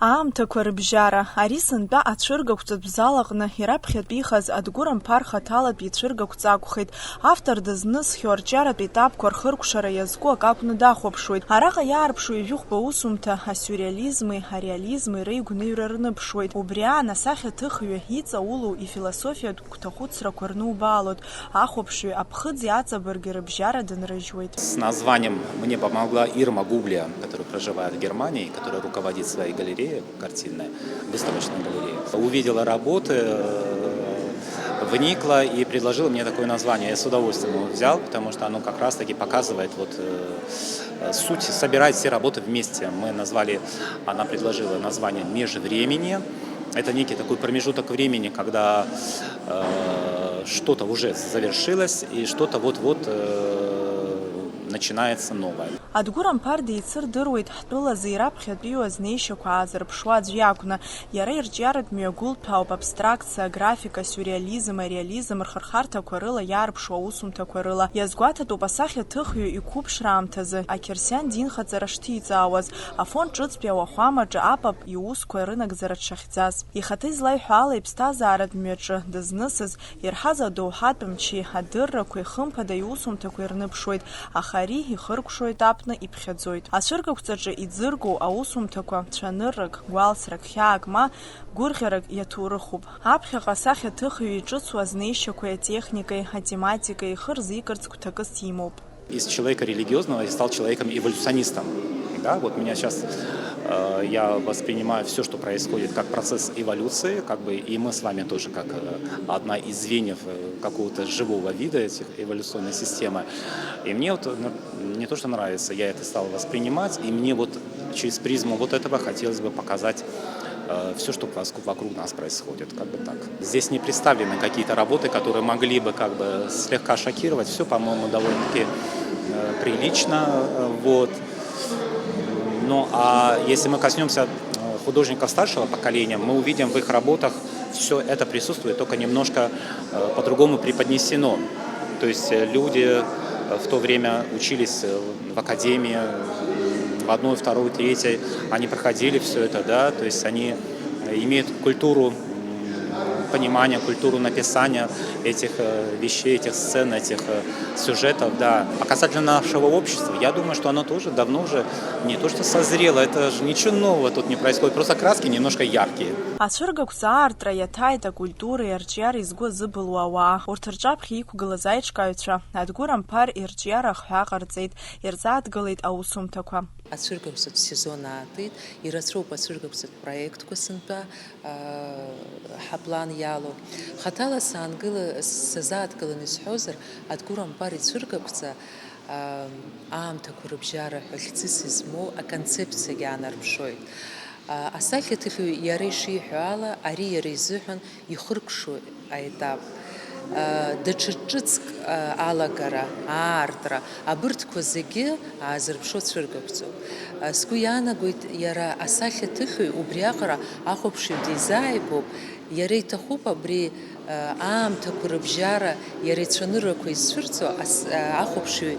Аамҭақәа рыбжьара, ари сынтәа ацәыргақәҵатә залаҟны ираԥхьатәихаз Адгәыр-амԥар хаҭалатәи цәыргақәҵа акәхеит. Автор дызнысхьоу арҿиаратә етапқәа рхыркәшара иазку ак акәны дахәаԥшуеит. Араҟа иаарԥшу ижәыхәба усумҭа асиурреализми, ареализми реигәныҩра рныԥшуеит. Убри аан асахьаҭыхҩы иҵаулоу ифилософиатә гәҭахәыцрақәа рнубаалоит. Ахәаԥшҩы аԥхыӡи аҵабырги рыбжьара дынрыжьуеит. С названием мне помогла Ирма Губля, которая проживает в Германии, которая руководит своей галереей, картинной, выставочной галереей. Увидела работы, вникла и предложила мне такое название. Я с удовольствием его взял, потому что оно как раз-таки показывает суть, собирает все работы вместе. Она предложила название «Межвремени». Это некий такой промежуток времени, когда что-то уже завершилось и что-то вот-вот начинается новое. Адгәыр-амԥар деицырдыруеит ҳтәылазы ираԥхьатәиу азнеишьақәа аазырԥшуа аӡәы иакәны. Иара ирҿиаратә мҩагәылҭәа ауп абстракциа, графика, сюрреализм, ареализм рхырхарҭақәа рыла иаарԥшу аусумҭақәа рыла. Иазгәаҭатәуп асахьаҭыхҩы иқәыԥшраамҭазы ақьырсиан динхаҵара шҭиҵаауаз, афонд ҿыцтәи ауахәамаҿы апап иусқәа рынагӡара дшахьӡаз. Ихаҭа излаиҳәо ала иԥсҭазааратә мҩаҿы дызнысыз ирҳаз адоуҳатә мчи, адыррақәа хымԥада иусумҭақәа ирныԥшуеит, аха ари ихыркәшо етапны иԥхьаӡоит. Ацәыргақәҵаҿы иӡыргоу аусумҭақәа цәаныррак, гәалсрак, хьаак ма гәырӷьарак иаҭоурыхуп. Аԥхьаҟа асахьаҭыхҩы иҿыцу азнеишьақәеи, атехникеи, атематикеи ихы рзикырц гәҭакыс имоуп. Из человека религиозного я стал человеком-эволюционистом. Да, вот меня сейчас я воспринимаю все, что происходит, как процесс эволюции, и мы с вами тоже как одна из звеньев какого-то живого вида этих эволюционной системы. И мне не то, что нравится, я это стал воспринимать, и мне через призму этого хотелось бы показать все, что вокруг нас происходит, так. Здесь не представлены какие-то работы, которые могли бы слегка шокировать. Все, по-моему, довольно-таки прилично, Ну, а если мы коснемся художников старшего поколения, мы увидим в их работах все это присутствует, только немножко по-другому преподнесено. То есть люди в то время учились в академии, в одной, второй, третьей, они проходили все это, да, то есть они имеют культуру понимания, культуру написания этих вещей, этих сцен, этих сюжетов, да. А касательно нашего общества, я думаю, что оно тоже давно уже не то что созрело, это же ничего нового тут не происходит, просто краски немножко яркие. Ацәыргақәҵа аартра иаҭааит акультуреи арҿиареи згәы азыбылуа ауаа. Урҭ рҿаԥхьа иқәгылаз аиҿкааҩцәа Адгәыр-амԥар ирҿиара ахҳәа ҟарҵеит, ирзааҭгылеит аусумҭақәа. Ацәыргақәҵатә сезон аатит, ирацәоуп ацәыргақәҵатә проектқәа сынтәа ҳаплан иалоу. Хаҭала сазааҭгыланы исҳәозар, Адгәыр-амԥар ицәыргақәҵа аамҭақәа рыбжьара ҳәа хьӡыс измоу аконцепциагьы аанарԥшоит. Асахьаҭыхҩы иара ишиҳәо ала, ари иара изыҳәан ихыркәшо аетап. Даҽа ҿыцк алагара, аартра, абырҭқәа зегьы аазырԥшо цәыргақәҵоуп. Сгәы иаанагоит иара асахьаҭыхҩы убриаҟара ахәаԥшыҩ дизааигәоуп, иара иҭахуп абри аамҭақәа рыбжьара, иара ицәаныррақәа изцәырҵо ахәаԥшыҩ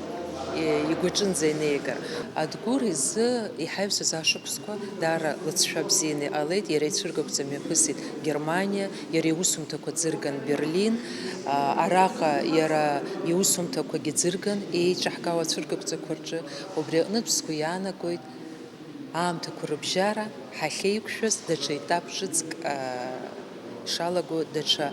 игәаҿынӡа инеигар. Адгәыр изы иҳаҩсыз ашықәсқәа даара лыҵшәа бзианы иҟалеит, иара ицәыргақәҵа мҩаԥысит Германиа, иара иусумҭақәа ӡырган Берлин, араҟа иара иусумҭақәагьы ӡырган еиҿаҳкаау ацәыргақәҵақәа рҿы. Убри аҟнытә сгәы иаанагоит аамҭақәа рыбжьара ҳахьеиқәшәаз даҽа етап ҿыцк шалаго, даҽа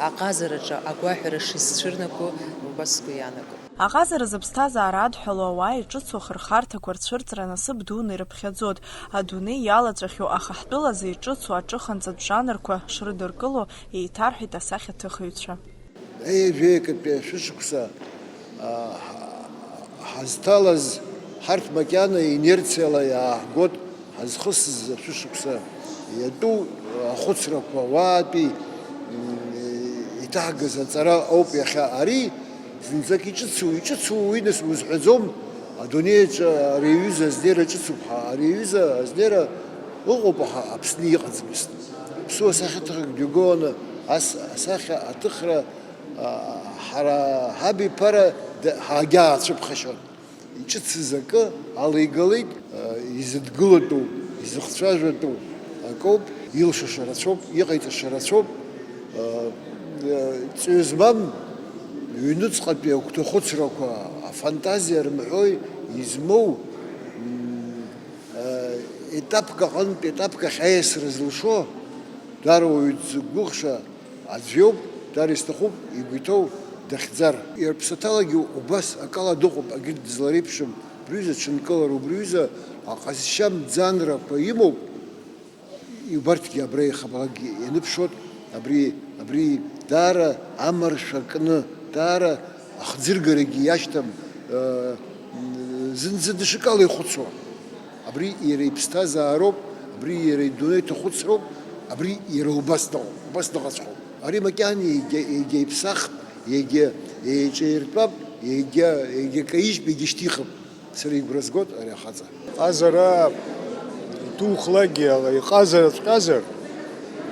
аҟазараҿы агәаҳәара шизцәырнаго, убас сгәы иаанагоит. Аҟазара зыԥсҭазаара адҳәалоу ауаа иҿыцу ахырхарҭақәа рцәырҵра насыԥ дуны ирыԥхьаӡоит. Адунеи иалаҵәахьоу, аха ҳтәылазы иҿыцу аҿыханҵатә жанрқәа шрыдыркыло еиҭарҳәеит асахьаҭыхыҩцәа. Еижәеикатәи ашәышықәса ҳазҭалаз ҳарҭ макьана инерциала иааҳгот ҳазхысыз ашәышықәса иатәу ахәыцрақәа уаатәи иҭаҳгаз аҵара ауп иахьа. Ари зынӡак иҿыцу уинас узҳәаӡом, адунеиаҿы ари аҩыза азнеира ҿыцуп, ари аҩыза азнеира ыҟоуп Аԥсны иҟаӡамызт. Ԥсуа асахьаҭыхрак дҩагыланы асахьа аҭыхра ҳара ҳабиԥара ҳаагьаацәыԥхашьон. Иҿыцыз акы алеигалеит, изыдгылатәу изыхцәажәатәу акоуп, илшаша рацәоуп, иҟаиҵаша рацәоуп, ҵҩа змам ҩныҵҟатәи агәҭахәыцрақәа афантазиа рымҳәои измоу етапк аҟнытә етапк ахь аиасра зылшо даара уаҩ дзықәгәыӷша аӡә иоуп, даара исҭахуп игәы иҭоу дахьӡар. Иарԥсаҭалагьы убас акала дыҟоуп, акгьы дызлареиԥшым брҩыза ҽынкылара, убрҩыза аҟазшьа мӡанрақәа имоуп. Убарҭгьы абра еихабалагьы ианыԥшуеит, абри даара амаршәа кны, даара ахӡыргарагьы иашьҭам, зынӡа даҽакала ихәыцуа. Абри иара иԥсҭазаароуп, абри иара идунеи ҭахәыцроуп, абри иара убас дыҟоуп, убас дыҟаҵәҟьоуп. Ари макьана егьа иԥсахп, егьа еиҿаиртәап, егьа каижьп, егьа шьҭихып. Сара игәра згоит ари ахаҵа. Ҟазара иҭухлагьы иҟазараҵәҟьазар,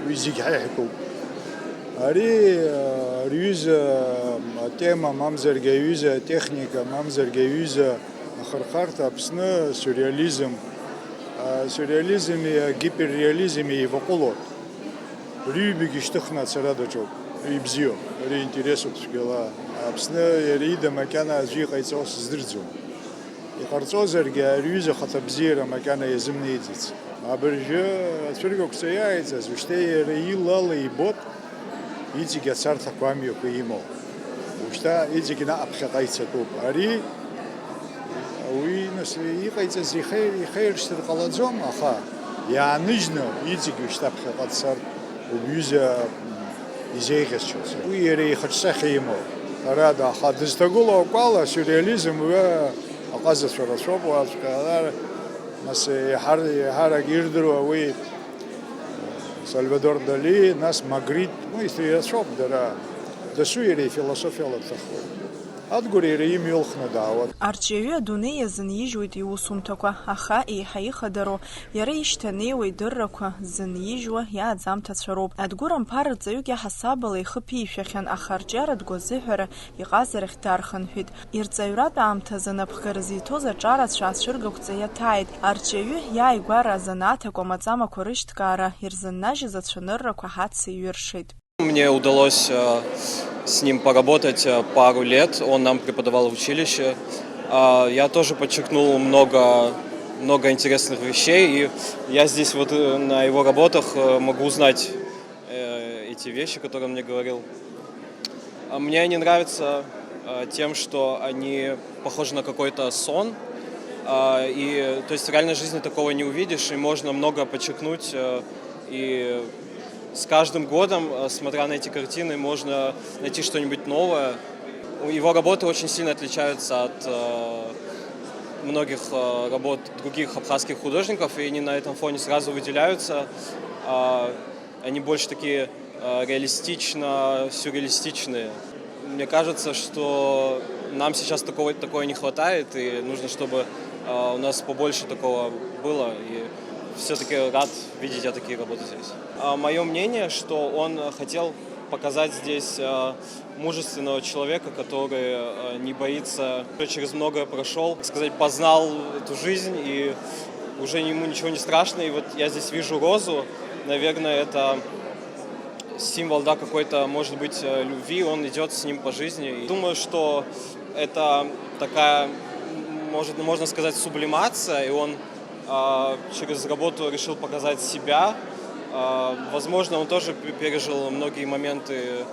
уи зегьы ҳаиҳәоуп. Ари рҩыза атема мамзаргьы аҩыза атехника, мамзаргьы аҩыза ахырхарҭа Аԥсны сюрреализм, сюрреализми агиперреализми еиваҟәылоит. Рҩбагьы шьҭыхны ацара даҿоуп, ибзиоуп, ари интересуп цәгьала. Аԥсны иара ида макьана аӡәы иҟаиҵо сыздырӡом. Иҟарҵозаргьы арҩыза хаҭа бзиара макьана иазымнеиӡац. Абыржәы ацәыргақәҵа иааиҵаз, ушьҭа иара илала ибот, иҵегьы ацарҭақәа амҩақәа имоуп. Ушьҭа иҵегьы наҟ ԥхьаҟа ицатәуп. Ари уи иҟаиҵаз ихаиршьҭыр ҟалаӡом, аха иааныжьны иҵегьы ушьҭа ԥхьаҟа дцар убҩыза изеиӷьасшьоз. Уи иара ихаҿсахьа имоуп. Арада, аха дызҭагылоу акәала сюрреализм уи аҟазацәа рацәоуп, нас иаҳарак ирдыруа уи Сальвадор Дали, нас Магрит, ирацәоуп дара, дасу иара ифилософиала дҭахуеит. Адгәыр иара имҩа ылхны даауеит. Арҿиаҩы адунеи иазынижьуеит иусумҭақәа, аха еиҳа ихадароу, иара ишьҭанеиуа идыррақәа зынижьуа иааӡамҭацәа роуп. Адгәыр амԥар рҵаҩык ҳасабала ихы ԥишәахьан, аха арҿиаратә азыҳәара иҟазарахь дархынҳәит. Ирҵаҩратә аамҭазы напхгара зиҭоз аҿарацәа ацәыргақәҵа иаҭааит. Арҿиаҩы иааигәара азанааҭ амаҵамақәа рышьҭкаара ирзыннажьыз ацәаныррақәа ҳаца иҩыршеит. Мне удалось с ним поработать пару лет, он нам преподавал в училище. Я тоже подчеркнул много интересных вещей, и я здесь вот на его работах могу узнать эти вещи, которые он мне говорил. Мне они нравятся тем, что они похожи на какой-то сон, и то есть в реальной жизни такого не увидишь, и можно много подчеркнуть, и с каждым годом, смотря на эти картины, можно найти что-нибудь новое. Его работы очень сильно отличаются от многих работ других абхазских художников, и они на этом фоне сразу выделяются. Они больше такие реалистично-сюрреалистичные. Мне кажется, что нам сейчас такое не хватает, и нужно, чтобы у нас побольше такого было. И все-таки рад видеть такие работы здесь. Мое мнение, что он хотел показать здесь мужественного человека, который не боится, через многое прошел, так сказать, познал эту жизнь, и уже ему ничего не страшно. И вот я здесь вижу розу, наверное, это символ, да, какой-то, может быть, любви, он идет с ним по жизни. И думаю, что это такая, можно сказать, сублимация, и он через работу решил показать себя. Возможно, он тоже пережил многие моменты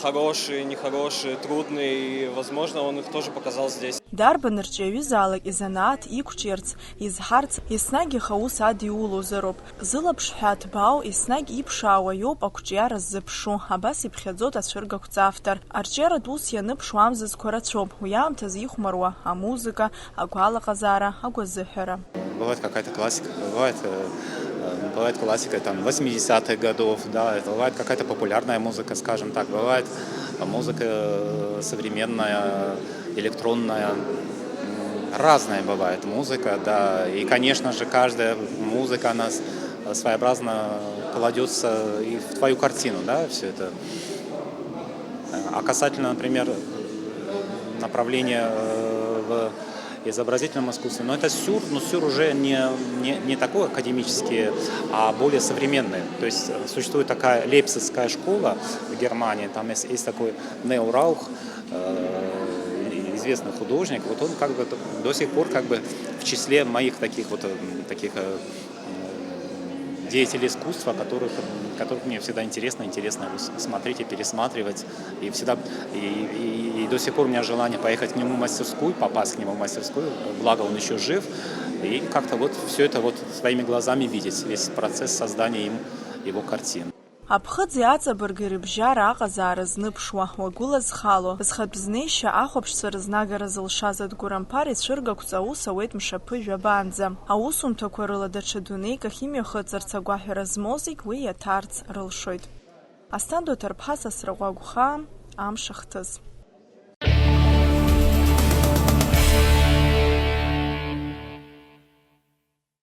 хорошие, нехорошие, трудные, и, возможно, он их тоже показал здесь. Дарбан рҿиаҩызаалак изанааҭ иқәҿиарц, изҳарц, еснагь аус адиулозароуп. Зылаԥш ҳәа аҭбаау еснагь иԥшаауа иоуп ақәҿиара ззыԥшу, абас иԥхьаӡоит ацәыргақәҵа автор. Арҿиаратә ус ианыԥшу амзызқәа рацәоуп, уи аамҭазы ихәмаруа амузыка, агәалаҟазаара, агәазыҳәара. Бывает какая-то классика, бывает классика там 80-х годов, да, бывает какая-то популярная музыка, скажем так, бывает музыка современная, электронная, разная бывает музыка, да, и, конечно же, каждая музыка, она своеобразно кладется и в твою картину, да, все это. А касательно, например, направления в изобразительном искусстве. Но это сюр, но сюр уже не такой академический, а более современный. То есть существует такая лейпцигская школа в Германии, там есть такой Нео Раух, известный художник. Вот он как бы до сих пор как бы в числе моих таких деятелей искусства, которых мне всегда интересно смотреть и пересматривать. И всегда и до сих пор у меня желание поехать к нему в мастерскую, попасть к нему в мастерскую, благо он еще жив, и как-то вот все это вот своими глазами видеть, весь процесс создания им его картин. Аԥхыӡ иаҵабырги рыбжьара аҟазаара зныԥшуа, уагәыла зхало, зхатә знеишьа ахәаԥшцәа рызнагара зылшаз Адгәыр-амԥар ицәыргақәҵа аус ауеит мшаԥыжә абаанӡа. Аусумҭақәа рыла даҽа дунеик ахь имҩахыҵырц агәаҳәара змоу зегь уи иаҭарц рылшоит. Асҭанда Ҭарԥҳа, Сасрыҟәа Агәхаа, Амш ахҭыс.